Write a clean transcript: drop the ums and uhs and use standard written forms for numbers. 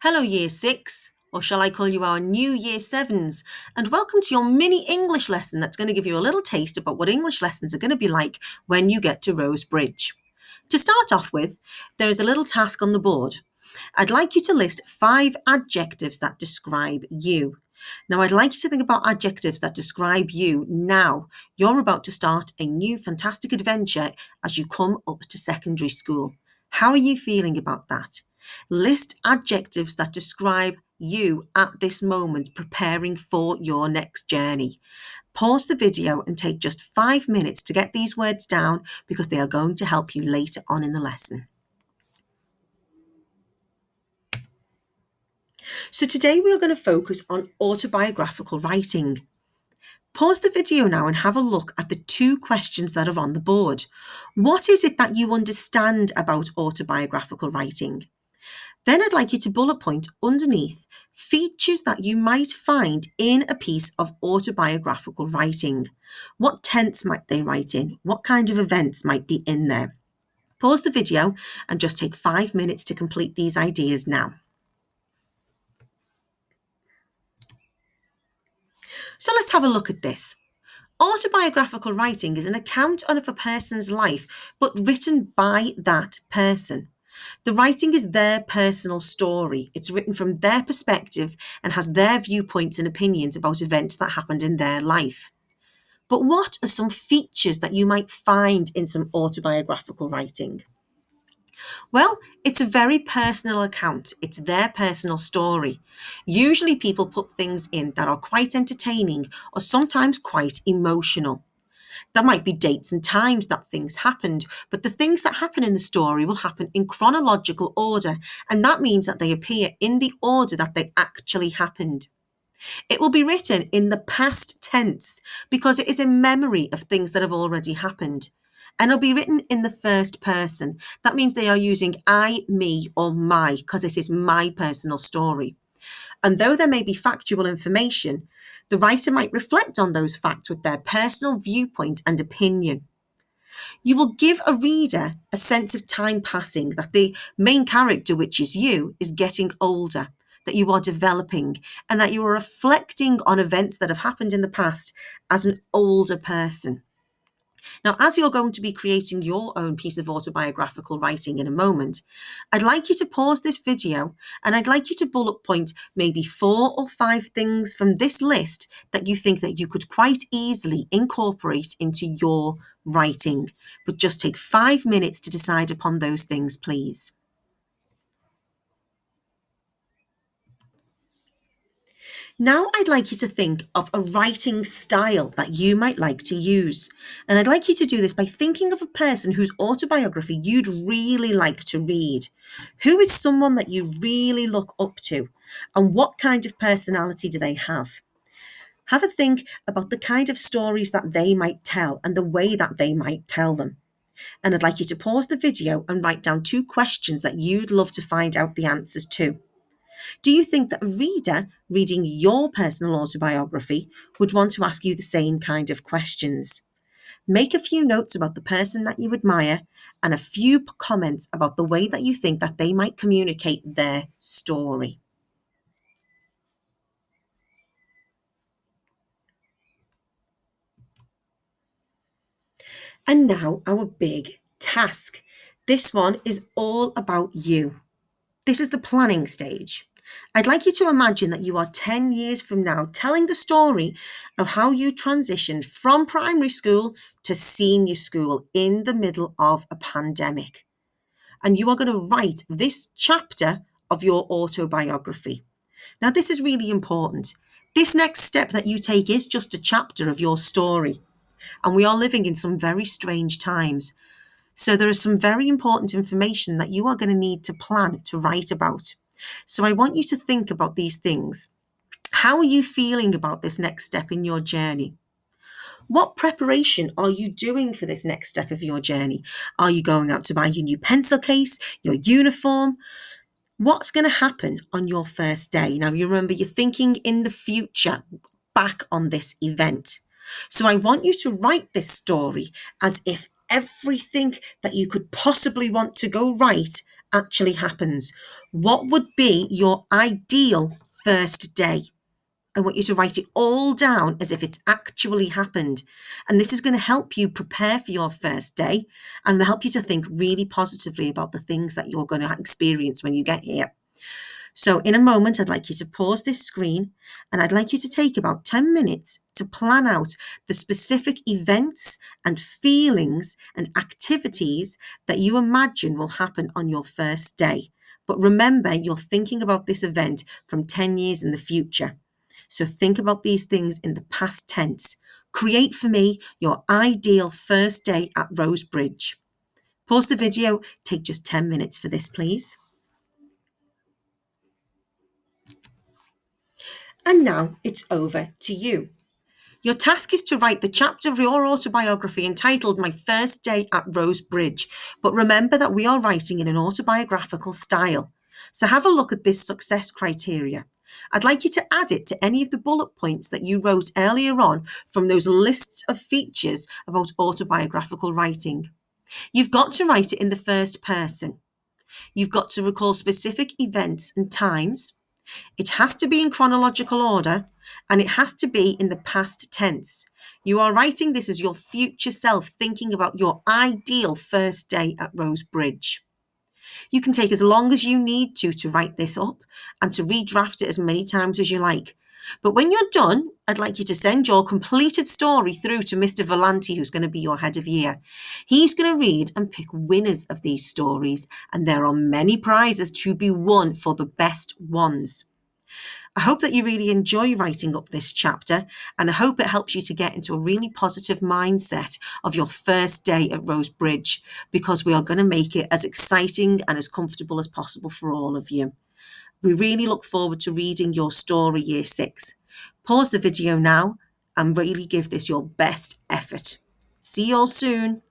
Hello Year 6, or shall I call you our new Year 7s, and welcome to your mini English lesson that's going to give you a little taste about what English lessons are going to be like when you get to Rose Bridge. To start off with, there is a little task on the board. I'd like you to list 5 adjectives that describe you. Now, I'd like you to think about adjectives that describe you now. You're about to start a new fantastic adventure as you come up to secondary school. How are you feeling about that? List adjectives that describe you at this moment preparing for your next journey. Pause the video and take just 5 minutes to get these words down because they are going to help you later on in the lesson. So today we are going to focus on autobiographical writing. Pause the video now and have a look at the 2 questions that are on the board. What is it that you understand about autobiographical writing? Then I'd like you to bullet point underneath features that you might find in a piece of autobiographical writing. What tense might they write in? What kind of events might be in there? Pause the video and just take 5 minutes to complete these ideas now. So let's have a look at this. Autobiographical writing is an account of a person's life, but written by that person. The writing is their personal story. It's written from their perspective and has their viewpoints and opinions about events that happened in their life. But what are some features that you might find in some autobiographical writing? Well, it's a very personal account. It's their personal story. Usually people put things in that are quite entertaining or sometimes quite emotional. There might be dates and times that things happened, but the things that happen in the story will happen in chronological order, and that means that they appear in the order that they actually happened. It will be written in the past tense because it is a memory of things that have already happened. And it'll be written in the first person. That means they are using I, me, or my, because it is my personal story. And though there may be factual information, the writer might reflect on those facts with their personal viewpoint and opinion. You will give a reader a sense of time passing, that the main character, which is you, is getting older, that you are developing, and that you are reflecting on events that have happened in the past as an older person. Now, as you're going to be creating your own piece of autobiographical writing in a moment, I'd like you to pause this video and I'd like you to bullet point maybe 4 or 5 things from this list that you think that you could quite easily incorporate into your writing. But just take 5 minutes to decide upon those things, please. Now I'd like you to think of a writing style that you might like to use. And I'd like you to do this by thinking of a person whose autobiography you'd really like to read. Who is someone that you really look up to? And what kind of personality do they have? Have a think about the kind of stories that they might tell and the way that they might tell them. And I'd like you to pause the video and write down 2 questions that you'd love to find out the answers to. Do you think that a reader reading your personal autobiography would want to ask you the same kind of questions? Make a few notes about the person that you admire and a few comments about the way that you think that they might communicate their story. And now our big task. This one is all about you. This is the planning stage. I'd like you to imagine that you are 10 years from now telling the story of how you transitioned from primary school to senior school in the middle of a pandemic. And you are going to write this chapter of your autobiography. Now, this is really important. This next step that you take is just a chapter of your story. And we are living in some very strange times. So there is some very important information that you are going to need to plan to write about. So I want you to think about these things. How are you feeling about this next step in your journey? What preparation are you doing for this next step of your journey? Are you going out to buy your new pencil case, your uniform? What's going to happen on your first day? Now, you remember, you're thinking in the future back on this event. So I want you to write this story as if everything that you could possibly want to go right actually happens. What would be your ideal first day? I want you to write it all down as if it's actually happened. And this is going to help you prepare for your first day and help you to think really positively about the things that you're going to experience when you get here. So in a moment, I'd like you to pause this screen and I'd like you to take about 10 minutes to plan out the specific events and feelings and activities that you imagine will happen on your first day. But remember, you're thinking about this event from 10 years in the future. So think about these things in the past tense. Create for me your ideal first day at Rosebridge. Pause the video, take just 10 minutes for this, please. And now it's over to you. Your task is to write the chapter of your autobiography entitled My First Day at Rosebridge. But remember that we are writing in an autobiographical style. So have a look at this success criteria. I'd like you to add it to any of the bullet points that you wrote earlier on from those lists of features about autobiographical writing. You've got to write it in the first person. You've got to recall specific events and times. It has to be in chronological order, and it has to be in the past tense. You are writing this as your future self thinking about your ideal first day at Rosebridge. You can take as long as you need to write this up and to redraft it as many times as you like. But when you're done, I'd like you to send your completed story through to Mr. Volanti, who's going to be your head of year. He's going to read and pick winners of these stories, and there are many prizes to be won for the best ones. I hope that you really enjoy writing up this chapter, and I hope it helps you to get into a really positive mindset of your first day at Rosebridge, because we are going to make it as exciting and as comfortable as possible for all of you. We really look forward to reading your story, Year 6. Pause the video now and really give this your best effort. See you all soon.